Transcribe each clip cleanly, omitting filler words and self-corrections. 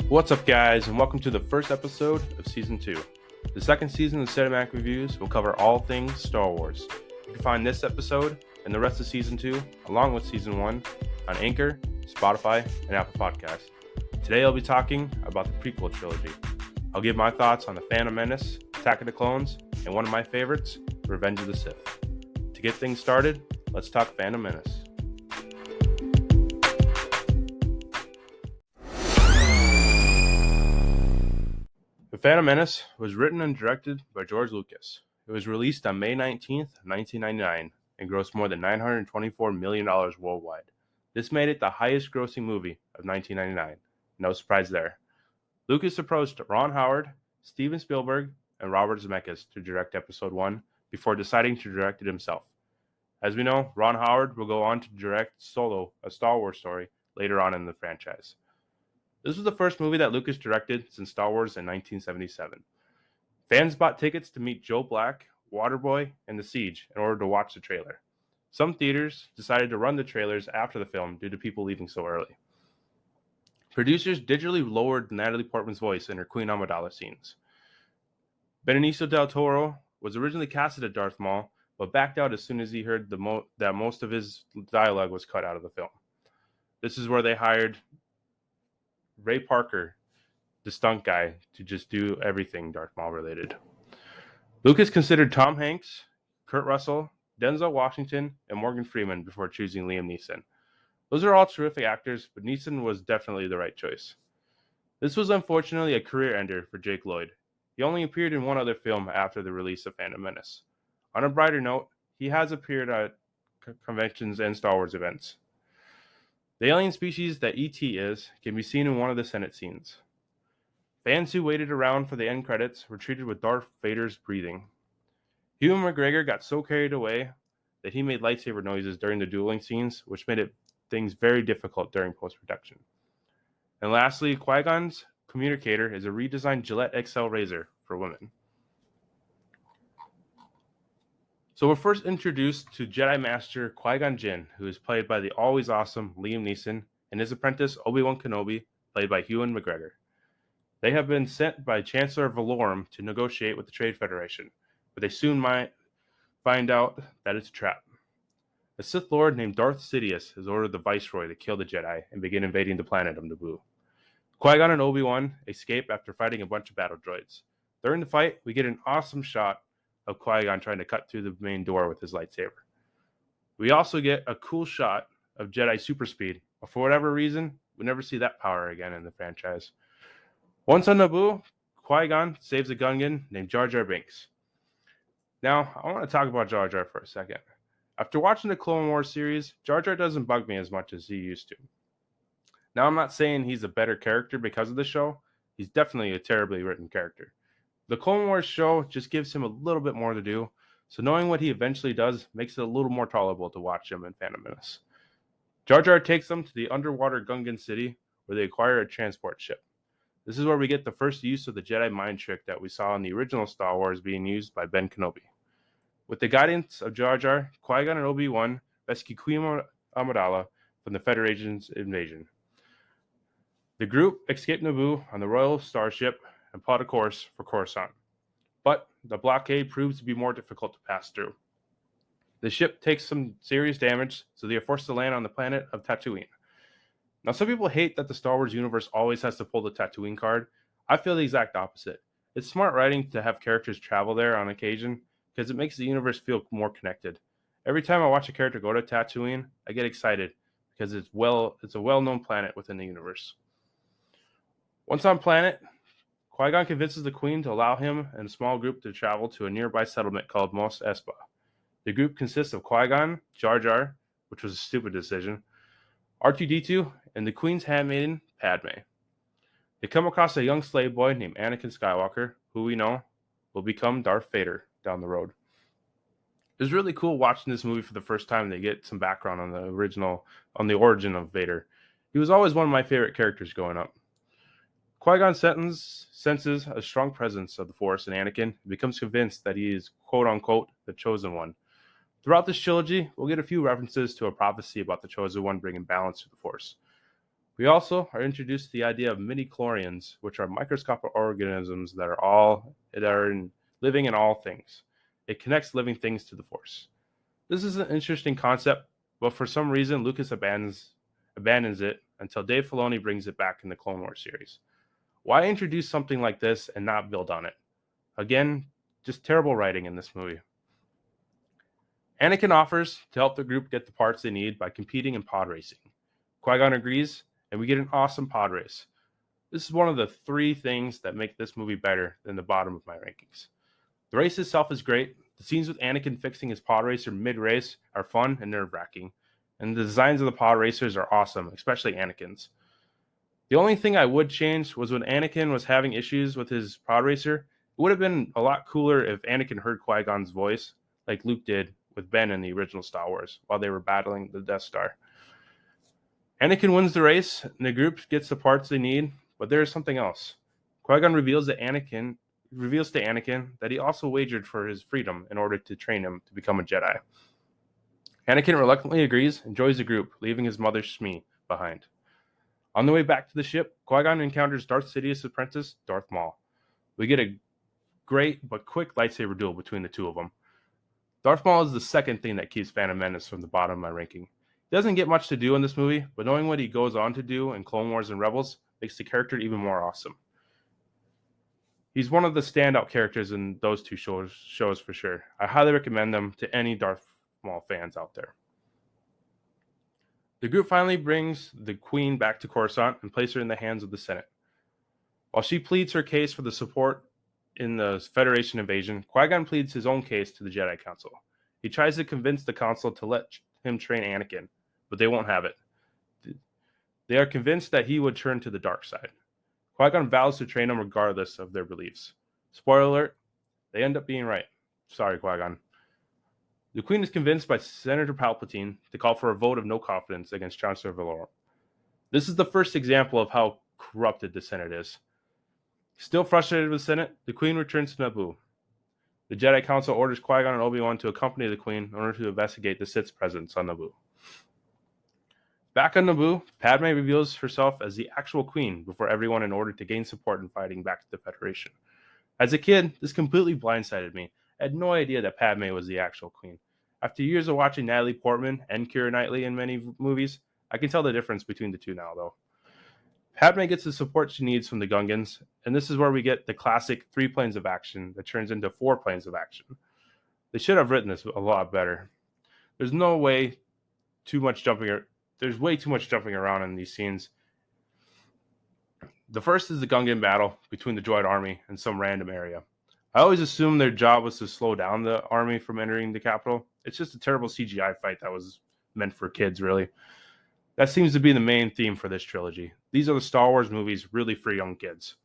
What's up, guys, and welcome to the first episode of Season 2. The second season of Cinematic Reviews will cover all things Star Wars. You can find this episode and the rest of Season 2, along with Season 1, on Anchor, Spotify, and Apple Podcasts. Today I'll be talking about the Prequel Trilogy. I'll give my thoughts on The Phantom Menace, Attack of the Clones, and one of my favorites, Revenge of the Sith. To get things started, let's talk Phantom Menace. The Phantom Menace was written and directed by George Lucas. It was released on May 19th, 1999, and grossed more than $924 million worldwide. This made it the highest-grossing movie of 1999. No surprise there. Lucas approached Ron Howard, Steven Spielberg, and Robert Zemeckis to direct Episode 1 before deciding to direct it himself. As we know, Ron Howard will go on to direct Solo, a Star Wars story, later on in the franchise. This was the first movie that Lucas directed since Star Wars in 1977. Fans bought tickets to meet Joe Black, Waterboy, and The Siege in order to watch the trailer. Some theaters decided to run the trailers after the film due to people leaving so early. Producers digitally lowered Natalie Portman's voice in her Queen Amidala scenes. Benicio del Toro was originally casted as Darth Maul, but backed out as soon as he heard that most of his dialogue was cut out of the film. This is where they hired Ray Parker, the stunt guy, to just do everything Darth Maul related. Lucas considered Tom Hanks, Kurt Russell, Denzel Washington, and Morgan Freeman before choosing Liam Neeson. Those are all terrific actors, but Neeson was definitely the right choice. This was unfortunately a career ender for Jake Lloyd. He only appeared in one other film after the release of Phantom Menace. On a brighter note, he has appeared at conventions and Star Wars events. The alien species that E.T. is can be seen in one of the Senate scenes. Fans who waited around for the end credits were treated with Darth Vader's breathing. Ewan McGregor got so carried away that he made lightsaber noises during the dueling scenes, which made things very difficult during post-production. And lastly, Qui-Gon's communicator is a redesigned Gillette XL razor for women. So we're first introduced to Jedi Master Qui-Gon Jinn, who is played by the always awesome Liam Neeson, and his apprentice Obi-Wan Kenobi, played by Ewan McGregor. They have been sent by Chancellor Valorum to negotiate with the Trade Federation, but they soon might find out that it's a trap. A Sith Lord named Darth Sidious has ordered the Viceroy to kill the Jedi and begin invading the planet of Naboo. Qui-Gon and Obi-Wan escape after fighting a bunch of battle droids. During the fight, we get an awesome shot of Qui-Gon trying to cut through the main door with his lightsaber. We also get a cool shot of Jedi super speed, but for whatever reason, we never see that power again in the franchise. Once on Naboo, Qui-Gon saves a Gungan named Jar Jar Binks. Now, I want to talk about Jar Jar for a second. After watching the Clone Wars series, Jar Jar doesn't bug me as much as he used to. Now, I'm not saying he's a better character because of the show. He's definitely a terribly written character. The Clone Wars show just gives him a little bit more to do, so knowing what he eventually does makes it a little more tolerable to watch him in Phantom Menace. Jar Jar takes them to the underwater Gungan city, where they acquire a transport ship. This is where we get the first use of the Jedi mind trick that we saw in the original Star Wars being used by Ben Kenobi. With the guidance of Jar Jar, Qui-Gon and Obi-Wan rescue Queen Amidala from the Federation's invasion. The group escape Naboo on the Royal Starship and plot a course for Coruscant. But the blockade proves to be more difficult to pass through. The ship takes some serious damage, so they are forced to land on the planet of Tatooine. Now, some people hate that the Star Wars universe always has to pull the Tatooine card. I feel the exact opposite. It's smart writing to have characters travel there on occasion, because it makes the universe feel more connected. Every time I watch a character go to Tatooine, I get excited, because it's a well-known planet within the universe. Once on planet, Qui-Gon convinces the Queen to allow him and a small group to travel to a nearby settlement called Mos Espa. The group consists of Qui-Gon, Jar Jar, which was a stupid decision, R2-D2, and the Queen's handmaiden, Padme. They come across a young slave boy named Anakin Skywalker, who we know will become Darth Vader down the road. It was really cool watching this movie for the first time. They get some background on the origin of Vader. He was always one of my favorite characters growing up. Qui-Gon senses a strong presence of the Force in Anakin and becomes convinced that he is quote-unquote the Chosen One. Throughout this trilogy, we'll get a few references to a prophecy about the Chosen One bringing balance to the Force. We also are introduced to the idea of midi-chlorians, which are microscopic organisms that are living in all things. It connects living things to the Force. This is an interesting concept, but for some reason Lucas abandons it until Dave Filoni brings it back in the Clone Wars series. Why introduce something like this and not build on it? Again, just terrible writing in this movie. Anakin offers to help the group get the parts they need by competing in pod racing. Qui-Gon agrees, and we get an awesome pod race. This is one of the 3 things that make this movie better than the bottom of my rankings. The race itself is great. The scenes with Anakin fixing his pod racer mid-race are fun and nerve-wracking, and the designs of the pod racers are awesome, especially Anakin's. The only thing I would change was when Anakin was having issues with his pod racer. It would have been a lot cooler if Anakin heard Qui-Gon's voice, like Luke did with Ben in the original Star Wars, while they were battling the Death Star. Anakin wins the race, and the group gets the parts they need, but there is something else. Qui-Gon reveals to Anakin that he also wagered for his freedom in order to train him to become a Jedi. Anakin reluctantly agrees and joins the group, leaving his mother Shmi behind. On the way back to the ship, Qui-Gon encounters Darth Sidious's apprentice, Darth Maul. We get a great but quick lightsaber duel between the two of them. Darth Maul is the second thing that keeps Phantom Menace from the bottom of my ranking. He doesn't get much to do in this movie, but knowing what he goes on to do in Clone Wars and Rebels makes the character even more awesome. He's one of the standout characters in those 2 shows for sure. I highly recommend them to any Darth Maul fans out there. The group finally brings the Queen back to Coruscant and places her in the hands of the Senate. While she pleads her case for the support in the Federation invasion, Qui-Gon pleads his own case to the Jedi Council. He tries to convince the Council to let him train Anakin, but they won't have it. They are convinced that he would turn to the dark side. Qui-Gon vows to train him regardless of their beliefs. Spoiler alert, they end up being right. Sorry, Qui-Gon. The Queen is convinced by Senator Palpatine to call for a vote of no confidence against Chancellor Valorum. This is the first example of how corrupted the Senate is. Still frustrated with the Senate, the Queen returns to Naboo. The Jedi Council orders Qui-Gon and Obi-Wan to accompany the Queen in order to investigate the Sith's presence on Naboo. Back on Naboo, Padme reveals herself as the actual Queen before everyone in order to gain support in fighting back the Federation. As a kid, this completely blindsided me. I had no idea that Padme was the actual Queen. After years of watching Natalie Portman and Keira Knightley in many movies, I can tell the difference between the 2 now, though. Padme gets the support she needs from the Gungans, and this is where we get the classic 3 planes of action that turns into 4 planes of action. They should have written this a lot better. There's way too much jumping around in these scenes. The first is the Gungan battle between the droid army and some random area. I always assumed their job was to slow down the army from entering the capital. It's just a terrible CGI fight that was meant for kids, really. That seems to be the main theme for this trilogy. These are the Star Wars movies really for young kids.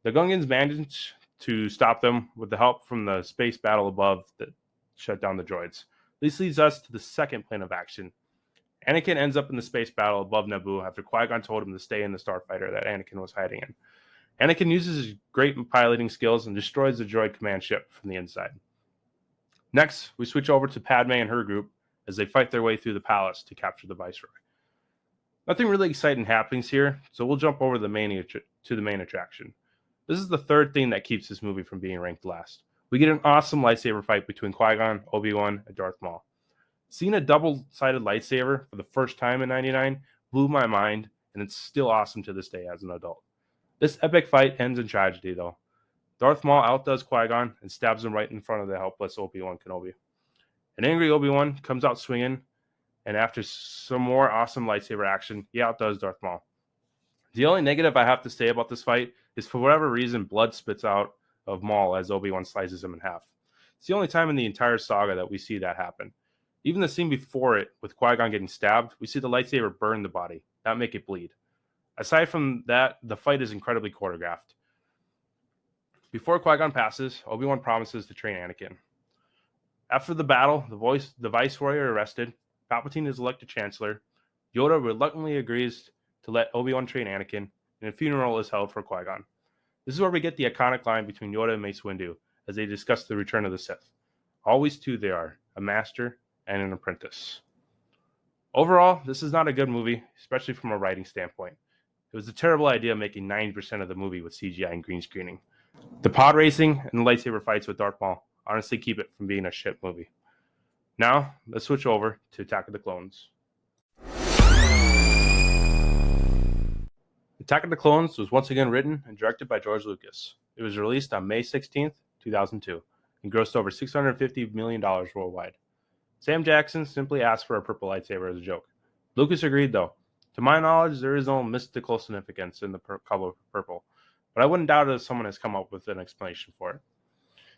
The Gungans managed to stop them with the help from the space battle above that shut down the droids. This leads us to the second plane of action. Anakin ends up in the space battle above Naboo after Qui-Gon told him to stay in the starfighter that Anakin was hiding in. Anakin uses his great piloting skills and destroys the droid command ship from the inside. Next, we switch over to Padme and her group as they fight their way through the palace to capture the Viceroy. Nothing really exciting happens here, so we'll jump over to the main attraction. This is the third thing that keeps this movie from being ranked last. We get an awesome lightsaber fight between Qui-Gon, Obi-Wan, and Darth Maul. Seeing a double-sided lightsaber for the first time in '99 blew my mind, and it's still awesome to this day as an adult. This epic fight ends in tragedy, though. Darth Maul outdoes Qui-Gon and stabs him right in front of the helpless Obi-Wan Kenobi. An angry Obi-Wan comes out swinging, and after some more awesome lightsaber action, he outdoes Darth Maul. The only negative I have to say about this fight is for whatever reason, blood spits out of Maul as Obi-Wan slices him in half. It's the only time in the entire saga that we see that happen. Even the scene before it, with Qui-Gon getting stabbed, we see the lightsaber burn the body, not make it bleed. Aside from that, the fight is incredibly choreographed. Before Qui-Gon passes, Obi-Wan promises to train Anakin. After the battle, the Viceroy are arrested, Palpatine is elected Chancellor, Yoda reluctantly agrees to let Obi-Wan train Anakin, and a funeral is held for Qui-Gon. This is where we get the iconic line between Yoda and Mace Windu as they discuss the return of the Sith. Always two they are, a master and an apprentice. Overall, this is not a good movie, especially from a writing standpoint. It was a terrible idea making 90% of the movie with CGI and green screening. The pod racing and the lightsaber fights with Darth Maul honestly keep it from being a shit movie. Now, let's switch over to Attack of the Clones. Attack of the Clones was once again written and directed by George Lucas. It was released on May 16th, 2002, and grossed over $650 million worldwide. Sam Jackson simply asked for a purple lightsaber as a joke. Lucas agreed, though. To my knowledge, there is no mystical significance in the color purple, but I wouldn't doubt it if someone has come up with an explanation for it.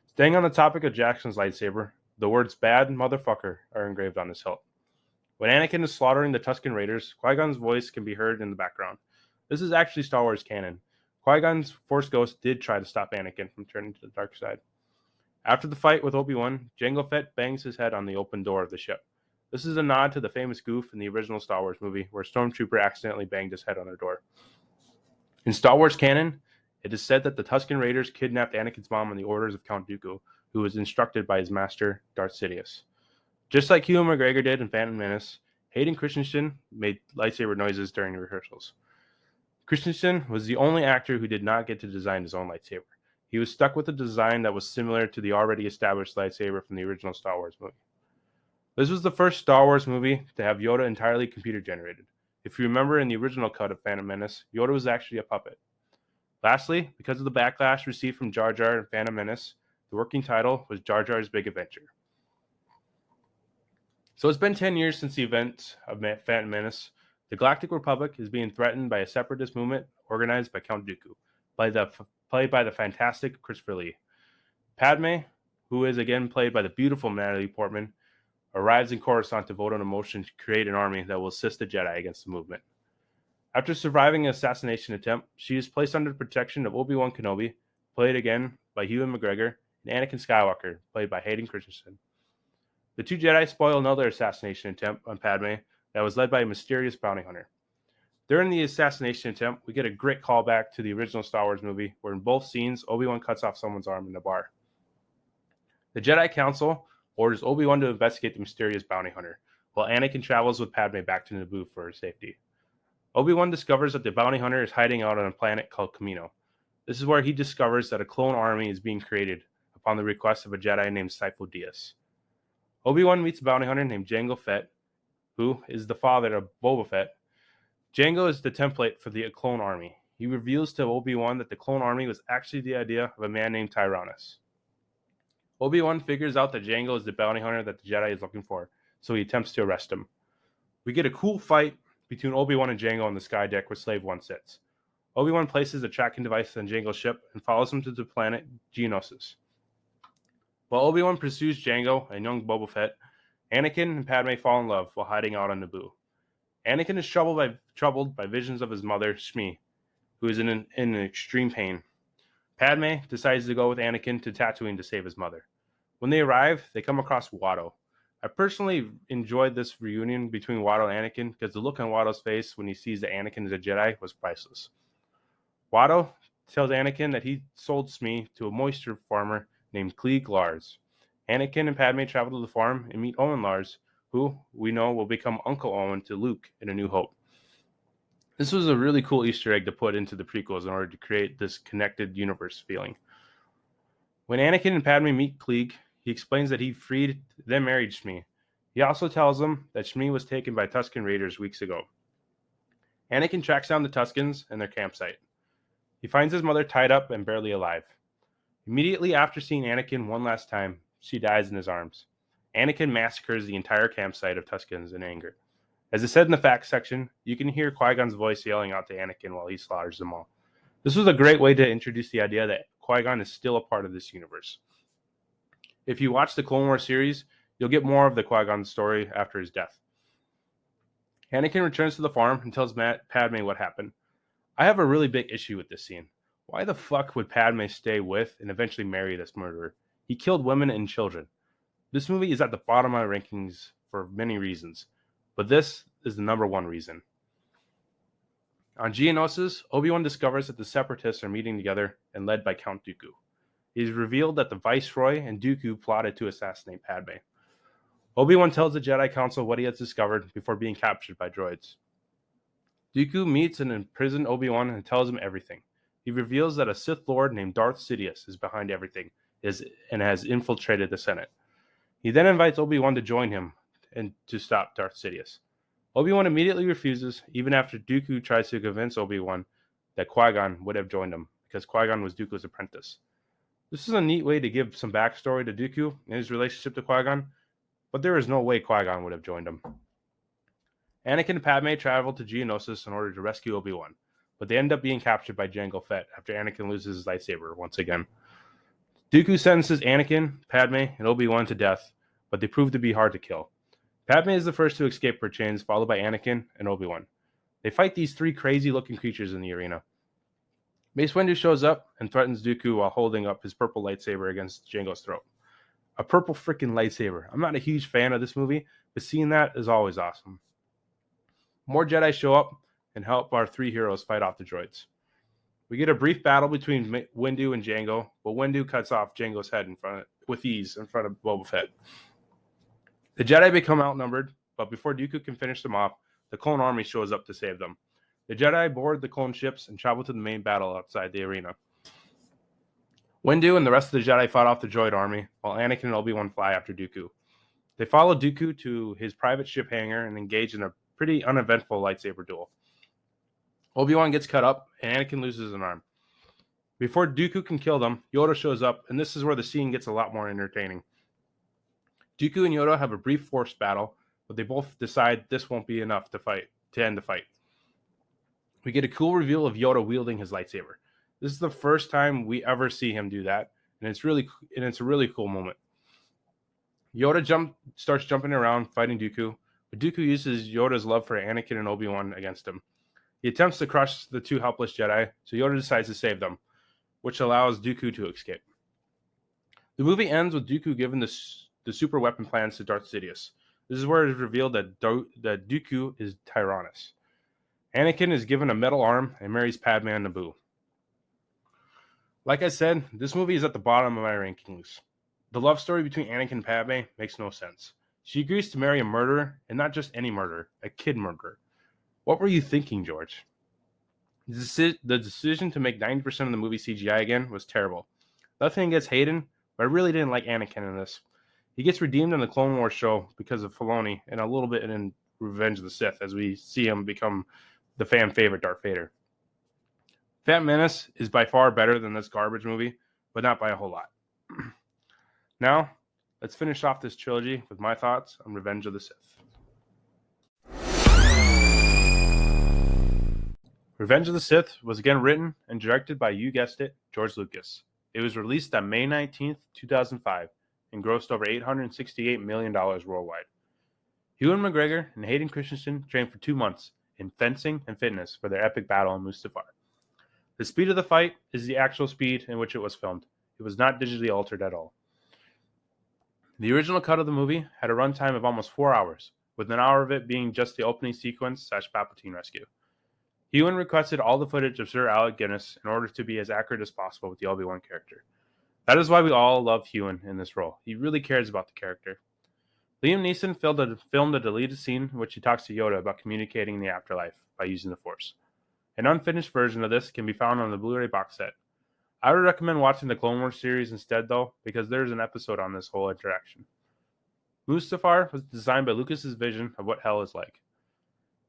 Staying on the topic of Jackson's lightsaber, the words "bad motherfucker" are engraved on his hilt. When Anakin is slaughtering the Tusken Raiders, Qui-Gon's voice can be heard in the background. This is actually Star Wars canon. Qui-Gon's Force Ghost did try to stop Anakin from turning to the dark side. After the fight with Obi-Wan, Jango Fett bangs his head on the open door of the ship. This is a nod to the famous goof in the original Star Wars movie where Stormtrooper accidentally banged his head on their door. In Star Wars canon, it is said that the Tusken Raiders kidnapped Anakin's mom on the orders of Count Dooku, who was instructed by his master, Darth Sidious. Just like Ewan McGregor did in Phantom Menace, Hayden Christensen made lightsaber noises during rehearsals. Christensen was the only actor who did not get to design his own lightsaber. He was stuck with a design that was similar to the already established lightsaber from the original Star Wars movie. This was the first Star Wars movie to have Yoda entirely computer generated. If you remember in the original cut of Phantom Menace, Yoda was actually a puppet. Lastly, because of the backlash received from Jar Jar in Phantom Menace, the working title was Jar Jar's Big Adventure. So it's been 10 years since the events of Phantom Menace. The Galactic Republic is being threatened by a separatist movement organized by Count Dooku, played by the fantastic Christopher Lee. Padme, who is again played by the beautiful Natalie Portman, arrives in Coruscant to vote on a motion to create an army that will assist the Jedi against the movement. After surviving an assassination attempt, she is placed under the protection of Obi-Wan Kenobi, played again by Ewan McGregor, and Anakin Skywalker, played by Hayden Christensen. The two Jedi spoil another assassination attempt on Padme that was led by a mysterious bounty hunter. During the assassination attempt, we get a great callback to the original Star Wars movie, where in both scenes, Obi-Wan cuts off someone's arm in a bar. The Jedi Council orders Obi-Wan to investigate the mysterious bounty hunter, while Anakin travels with Padme back to Naboo for her safety. Obi-Wan discovers that the bounty hunter is hiding out on a planet called Camino. This is where he discovers that a clone army is being created upon the request of a Jedi named Sifo Dyas. Obi-Wan meets a bounty hunter named Jango Fett, who is the father of Boba Fett. Jango is the template for the clone army. He reveals to Obi-Wan that the clone army was actually the idea of a man named Tyrannus. Obi-Wan figures out that Jango is the bounty hunter that the Jedi is looking for, so he attempts to arrest him. We get a cool fight between Obi-Wan and Jango on the sky deck where Slave One sits. Obi-Wan places a tracking device on Jango's ship and follows him to the planet Geonosis. While Obi-Wan pursues Jango and young Boba Fett, Anakin and Padme fall in love while hiding out on Naboo. Anakin is troubled by visions of his mother, Shmi, who is in extreme pain. Padme decides to go with Anakin to Tatooine to save his mother. When they arrive, they come across Watto. I personally enjoyed this reunion between Watto and Anakin because the look on Watto's face when he sees that Anakin is a Jedi was priceless. Watto tells Anakin that he sold Shmi to a moisture farmer named Klieg Lars. Anakin and Padme travel to the farm and meet Owen Lars, who we know will become Uncle Owen to Luke in A New Hope. This was a really cool Easter egg to put into the prequels in order to create this connected universe feeling. When Anakin and Padme meet Klieg, he explains that he freed, then married Shmi. He also tells them that Shmi was taken by Tusken Raiders weeks ago. Anakin tracks down the Tuskens and their campsite. He finds his mother tied up and barely alive. Immediately after seeing Anakin one last time, she dies in his arms. Anakin massacres the entire campsite of Tuskens in anger. As I said in the facts section, you can hear Qui-Gon's voice yelling out to Anakin while he slaughters them all. This was a great way to introduce the idea that Qui-Gon is still a part of this universe. If you watch the Clone Wars series, you'll get more of the Qui-Gon story after his death. Anakin returns to the farm and tells Padme what happened. I have a really big issue with this scene. Why the fuck would Padme stay with and eventually marry this murderer? He killed women and children. This movie is at the bottom of my rankings for many reasons, but this is the number one reason. On Geonosis, Obi-Wan discovers that the Separatists are meeting together and led by Count Dooku. It is revealed that the Viceroy and Dooku plotted to assassinate Padme. Obi-Wan tells the Jedi Council what he has discovered before being captured by droids. Dooku meets and imprisons Obi-Wan and tells him everything. He reveals that a Sith Lord named Darth Sidious is behind everything and has infiltrated the Senate. He then invites Obi-Wan to join him and to stop Darth Sidious. Obi-Wan immediately refuses, even after Dooku tries to convince Obi-Wan that Qui-Gon would have joined him, because Qui-Gon was Dooku's apprentice. This is a neat way to give some backstory to Dooku and his relationship to Qui-Gon, but there is no way Qui-Gon would have joined him. Anakin and Padme travel to Geonosis in order to rescue Obi-Wan, but they end up being captured by Jango Fett after Anakin loses his lightsaber once again. Dooku sentences Anakin, Padme, and Obi-Wan to death, but they prove to be hard to kill. Padme is the first to escape her chains, followed by Anakin and Obi-Wan. They fight these three crazy-looking creatures in the arena. Mace Windu shows up and threatens Dooku while holding up his purple lightsaber against Jango's throat. A purple freaking lightsaber. I'm not a huge fan of this movie, but seeing that is always awesome. More Jedi show up and help our three heroes fight off the droids. We get a brief battle between Windu and Jango, but Windu cuts off Jango's head with ease in front of Boba Fett. The Jedi become outnumbered, but before Dooku can finish them off, the clone army shows up to save them. The Jedi board the clone ships and travel to the main battle outside the arena. Windu and the rest of the Jedi fought off the droid army, while Anakin and Obi-Wan fly after Dooku. They follow Dooku to his private ship hangar and engage in a pretty uneventful lightsaber duel. Obi-Wan gets cut up, and Anakin loses an arm. Before Dooku can kill them, Yoda shows up, and this is where the scene gets a lot more entertaining. Dooku and Yoda have a brief forced battle, but they both decide this won't be enough to end the fight. We get a cool reveal of Yoda wielding his lightsaber. This is the first time we ever see him do that, and it's a really cool moment. Yoda starts jumping around fighting Dooku, but Dooku uses Yoda's love for Anakin and Obi-Wan against him. He attempts to crush the two helpless Jedi, so Yoda decides to save them, which allows Dooku to escape. The movie ends with Dooku giving the super weapon plans to Darth Sidious. This is where it is revealed that Dooku is Tyrannus. Anakin is given a metal arm and marries Padme and Naboo. Like I said, this movie is at the bottom of my rankings. The love story between Anakin and Padme makes no sense. She agrees to marry a murderer, and not just any murderer, a kid murderer. What were you thinking, George? The decision to make 90% of the movie CGI again was terrible. Nothing against Hayden, but I really didn't like Anakin in this. He gets redeemed in the Clone Wars show because of Filoni, and a little bit in Revenge of the Sith, as we see him become the fan favorite Darth Vader. Phantom Menace is by far better than this garbage movie, but not by a whole lot. Now, let's finish off this trilogy with my thoughts on Revenge of the Sith. Revenge of the Sith was again written and directed by, you guessed it, George Lucas. It was released on May 19th, 2005, and grossed over $868 million worldwide. Ewan McGregor and Hayden Christensen trained for 2 months in fencing and fitness for their epic battle in Mustafar. The speed of the fight is the actual speed in which it was filmed. It was not digitally altered at all. The original cut of the movie had a runtime of almost 4 hours, with an hour of it being just the opening sequence / Palpatine rescue. Ewan requested all the footage of Sir Alec Guinness in order to be as accurate as possible with the Obi-Wan character. That is why we all love Ewan in this role. He really cares about the character. Liam Neeson filmed a deleted scene in which he talks to Yoda about communicating in the afterlife by using the Force. An unfinished version of this can be found on the Blu-ray box set. I would recommend watching the Clone Wars series instead, though, because there's an episode on this whole interaction. Mustafar was designed by Lucas's vision of what hell is like.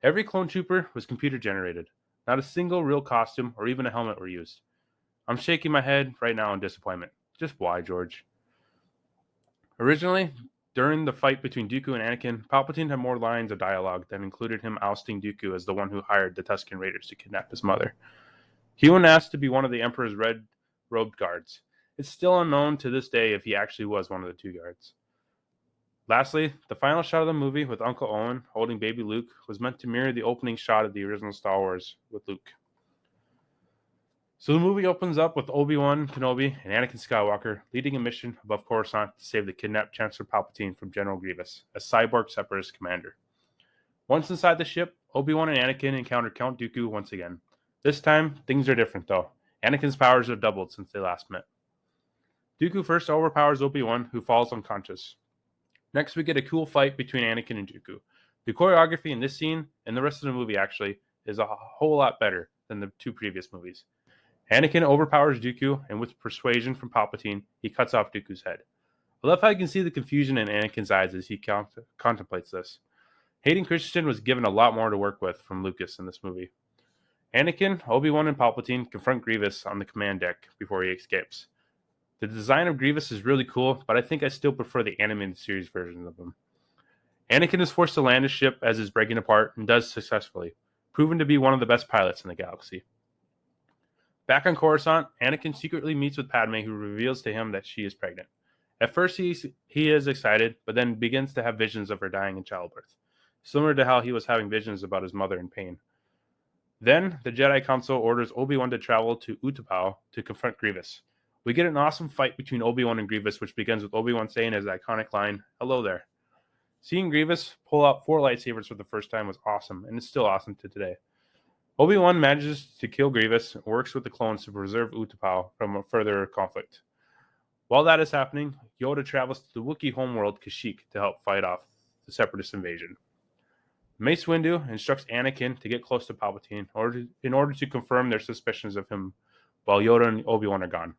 Every clone trooper was computer generated. Not a single real costume or even a helmet were used. I'm shaking my head right now in disappointment. Just why, George? Originally, during the fight between Dooku and Anakin, Palpatine had more lines of dialogue that included him ousting Dooku as the one who hired the Tusken Raiders to kidnap his mother. Ewan asked to be one of the Emperor's red-robed guards. It's still unknown to this day if he actually was one of the 2 guards. Lastly, the final shot of the movie with Uncle Owen holding baby Luke was meant to mirror the opening shot of the original Star Wars with Luke. So the movie opens up with Obi-Wan Kenobi and Anakin Skywalker leading a mission above Coruscant to save the kidnapped Chancellor Palpatine from General Grievous, a cyborg separatist commander. Once inside the ship, Obi-Wan and Anakin encounter Count Dooku once again. This time, things are different though. Anakin's powers have doubled since they last met. Dooku first overpowers Obi-Wan, who falls unconscious. Next, we get a cool fight between Anakin and Dooku. The choreography in this scene, and the rest of the movie actually, is a whole lot better than the two previous movies. Anakin overpowers Dooku, and with persuasion from Palpatine, he cuts off Dooku's head. I love how you can see the confusion in Anakin's eyes as he contemplates this. Hayden Christensen was given a lot more to work with from Lucas in this movie. Anakin, Obi-Wan, and Palpatine confront Grievous on the command deck before he escapes. The design of Grievous is really cool, but I think I still prefer the animated series version of him. Anakin is forced to land his ship as it's breaking apart, and does successfully, proving to be one of the best pilots in the galaxy. Back on Coruscant, Anakin secretly meets with Padme, who reveals to him that she is pregnant. At first, he is excited, but then begins to have visions of her dying in childbirth, similar to how he was having visions about his mother in pain. Then, the Jedi Council orders Obi-Wan to travel to Utapau to confront Grievous. We get an awesome fight between Obi-Wan and Grievous, which begins with Obi-Wan saying his iconic line, "Hello there." Seeing Grievous pull out 4 lightsabers for the first time was awesome, and it's still awesome to today. Obi-Wan manages to kill Grievous and works with the clones to preserve Utapau from a further conflict. While that is happening, Yoda travels to the Wookiee homeworld Kashyyyk to help fight off the Separatist invasion. Mace Windu instructs Anakin to get close to Palpatine in order to confirm their suspicions of him while Yoda and Obi-Wan are gone.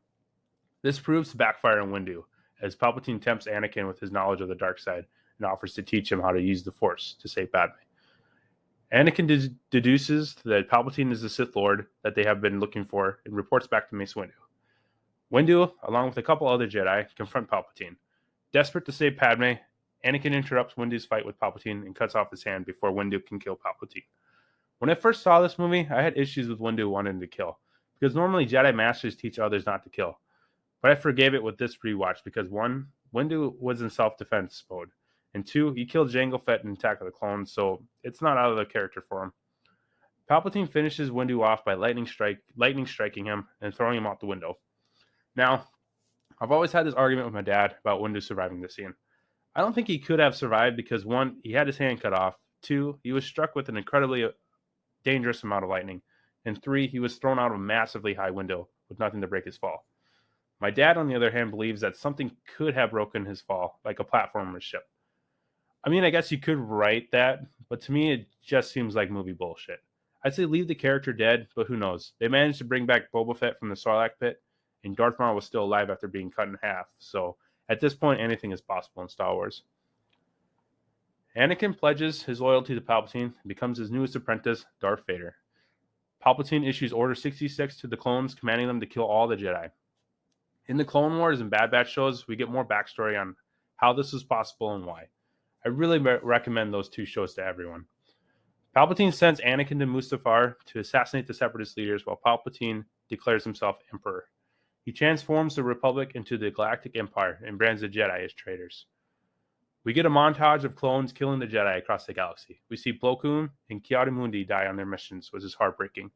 This proves to backfire on Windu, as Palpatine tempts Anakin with his knowledge of the dark side and offers to teach him how to use the Force to save Padme. Anakin deduces that Palpatine is the Sith Lord that they have been looking for and reports back to Mace Windu. Windu, along with a couple other Jedi, confront Palpatine. Desperate to save Padme, Anakin interrupts Windu's fight with Palpatine and cuts off his hand before Windu can kill Palpatine. When I first saw this movie, I had issues with Windu wanting to kill, because normally Jedi Masters teach others not to kill. But I forgave it with this rewatch because 1, Windu was in self-defense mode, and 2, he killed Jango Fett in Attack of the Clones, so it's not out of the character for him. Palpatine finishes Windu off by lightning striking him and throwing him out the window. Now, I've always had this argument with my dad about Windu surviving this scene. I don't think he could have survived because 1, he had his hand cut off, 2, he was struck with an incredibly dangerous amount of lightning, and 3, he was thrown out of a massively high window with nothing to break his fall. My dad, on the other hand, believes that something could have broken his fall, like a platform or ship. I mean, I guess you could write that, but to me, it just seems like movie bullshit. I'd say leave the character dead, but who knows? They managed to bring back Boba Fett from the Sarlacc pit, and Darth Maul was still alive after being cut in half, so at this point, anything is possible in Star Wars. Anakin pledges his loyalty to Palpatine and becomes his newest apprentice, Darth Vader. Palpatine issues Order 66 to the clones, commanding them to kill all the Jedi. In the Clone Wars and Bad Batch shows, we get more backstory on how this was possible and why. I really recommend those 2 shows to everyone. Palpatine sends Anakin to Mustafar to assassinate the Separatist leaders while Palpatine declares himself Emperor. He transforms the Republic into the Galactic Empire and brands the Jedi as traitors. We get a montage of clones killing the Jedi across the galaxy. We see Plo Koon and Ki-Adi-Mundi die on their missions, which is heartbreaking.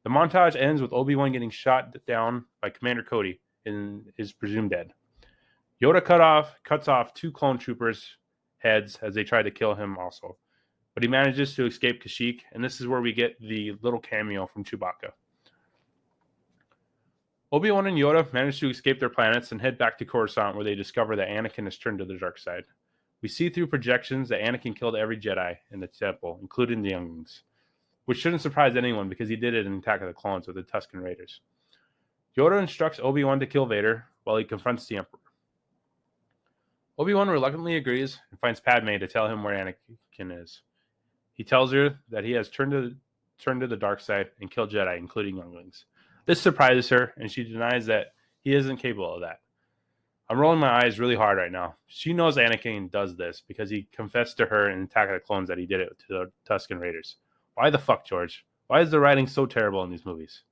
The montage ends with Obi-Wan getting shot down by Commander Cody and is presumed dead. Yoda cuts off 2 clone troopers' heads as they try to kill him also. But he manages to escape Kashyyyk, and this is where we get the little cameo from Chewbacca. Obi-Wan and Yoda manage to escape their planets and head back to Coruscant, where they discover that Anakin has turned to the dark side. We see through projections that Anakin killed every Jedi in the temple, including the younglings, which shouldn't surprise anyone because he did it in Attack of the Clones with the Tusken Raiders. Yoda instructs Obi-Wan to kill Vader while he confronts the Emperor. Obi-Wan reluctantly agrees and finds Padme to tell him where Anakin is. He tells her that he has turned to the dark side and killed Jedi, including younglings. This surprises her, and she denies that he isn't capable of that. I'm rolling my eyes really hard right now. She knows Anakin does this because he confessed to her in Attack of the Clones that he did it to the Tusken Raiders. Why the fuck, George? Why is the writing so terrible in these movies?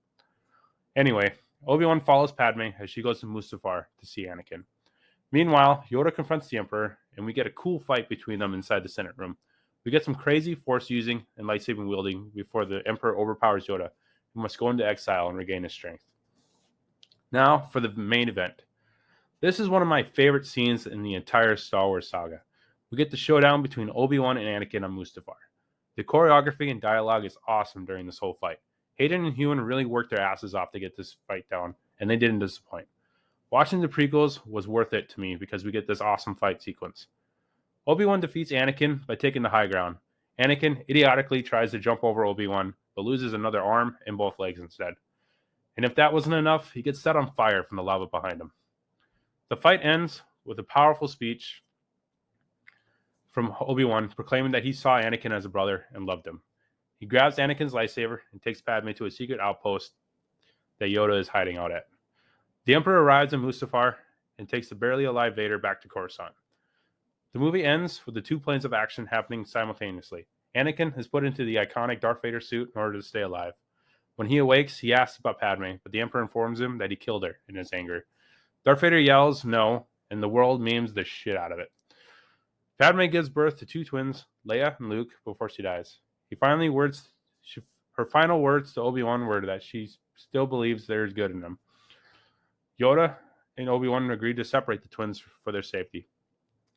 Anyway, Obi-Wan follows Padme as she goes to Mustafar to see Anakin. Meanwhile, Yoda confronts the Emperor, and we get a cool fight between them inside the Senate room. We get some crazy Force using and lightsaber wielding before the Emperor overpowers Yoda, who must go into exile and regain his strength. Now for the main event. This is one of my favorite scenes in the entire Star Wars saga. We get the showdown between Obi-Wan and Anakin on Mustafar. The choreography and dialogue is awesome during this whole fight. Hayden and Ewan really worked their asses off to get this fight down, and they didn't disappoint. Watching the prequels was worth it to me because we get this awesome fight sequence. Obi-Wan defeats Anakin by taking the high ground. Anakin idiotically tries to jump over Obi-Wan, but loses another arm and both legs instead. And if that wasn't enough, he gets set on fire from the lava behind him. The fight ends with a powerful speech from Obi-Wan proclaiming that he saw Anakin as a brother and loved him. He grabs Anakin's lightsaber and takes Padme to a secret outpost that Yoda is hiding out at. The Emperor arrives in Mustafar and takes the barely alive Vader back to Coruscant. The movie ends with the two planes of action happening simultaneously. Anakin is put into the iconic Darth Vader suit in order to stay alive. When he awakes, he asks about Padme, but the Emperor informs him that he killed her in his anger. Darth Vader yells no, and the world memes the shit out of it. Padme gives birth to two twins, Leia and Luke, before she dies. Her final words to Obi-Wan were that she still believes there is good in them. Yoda and Obi-Wan agreed to separate the twins for their safety.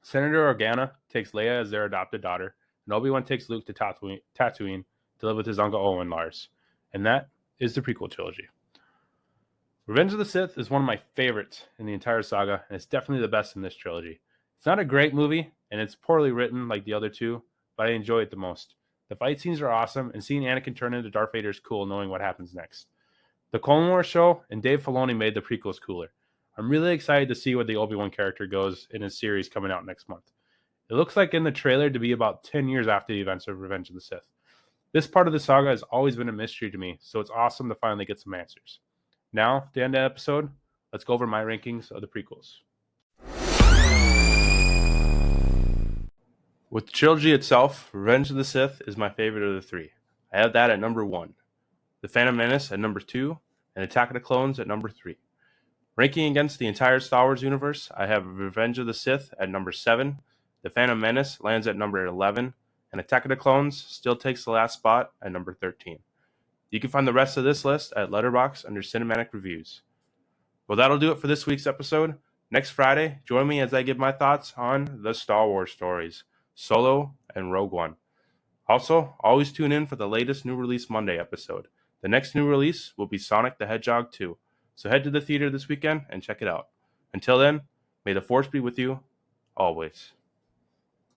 Senator Organa takes Leia as their adopted daughter, and Obi-Wan takes Luke to Tatooine to live with his uncle Owen Lars. And that is the prequel trilogy. Revenge of the Sith is one of my favorites in the entire saga, and it's definitely the best in this trilogy. It's not a great movie, and it's poorly written like the other two, but I enjoy it the most. The fight scenes are awesome, and seeing Anakin turn into Darth Vader is cool knowing what happens next. The Clone Wars show and Dave Filoni made the prequels cooler. I'm really excited to see where the Obi-Wan character goes in his series coming out next month. It looks like in the trailer to be about 10 years after the events of Revenge of the Sith. This part of the saga has always been a mystery to me, so it's awesome to finally get some answers. Now, to end the episode, let's go over my rankings of the prequels. With the trilogy itself, Revenge of the Sith is my favorite of the three. I have that at number 1, The Phantom Menace at number 2, and Attack of the Clones at number 3. Ranking against the entire Star Wars universe, I have Revenge of the Sith at number 7, The Phantom Menace lands at number 11, and Attack of the Clones still takes the last spot at number 13. You can find the rest of this list at Letterboxd under Cinematic Reviews. Well, that'll do it for this week's episode. Next Friday, join me as I give my thoughts on the Star Wars stories, Solo and Rogue One. Also, always tune in for the latest New Release Monday episode. The next new release will be Sonic the Hedgehog 2. So head to the theater this weekend and check it out. Until then, may the Force be with you always.